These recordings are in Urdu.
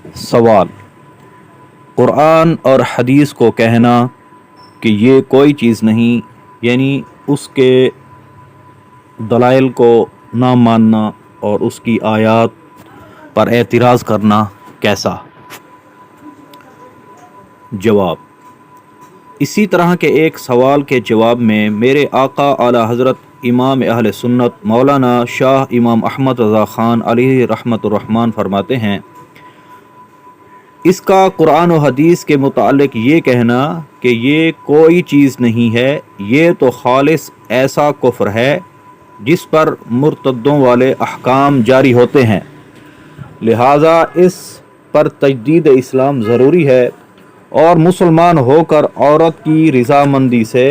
سوال: قرآن اور حدیث کو کہنا کہ یہ کوئی چیز نہیں، یعنی اس کے دلائل کو نہ ماننا اور اس کی آیات پر اعتراض کرنا کیسا؟ جواب: اسی طرح کے ایک سوال کے جواب میں میرے آقا اعلی حضرت امام اہل سنت مولانا شاہ امام احمد رضا خان علیہ رحمت الرحمن فرماتے ہیں، اس کا قرآن و حدیث کے متعلق یہ کہنا کہ یہ کوئی چیز نہیں ہے، یہ تو خالص ایسا کفر ہے جس پر مرتدوں والے احکام جاری ہوتے ہیں، لہٰذا اس پر تجدید اسلام ضروری ہے اور مسلمان ہو کر عورت کی رضامندی سے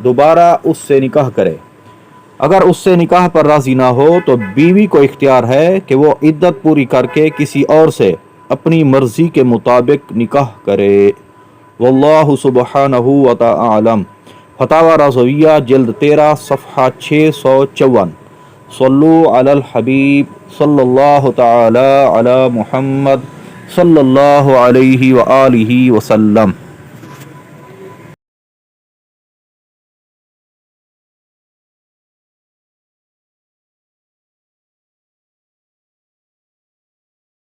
دوبارہ اس سے نکاح کرے۔ اگر اس سے نکاح پر راضی نہ ہو تو بیوی کو اختیار ہے کہ وہ عدت پوری کر کے کسی اور سے اپنی مرضی کے مطابق نکاح کرے۔ واللہ سبحانہ وتعالی اعلم۔ فتاوی رضویہ جلد 13 صفحہ 654۔ صلو علی الحبیب صلی اللہ تعالی علی محمد صلی اللہ علیہ وآلہ وسلم۔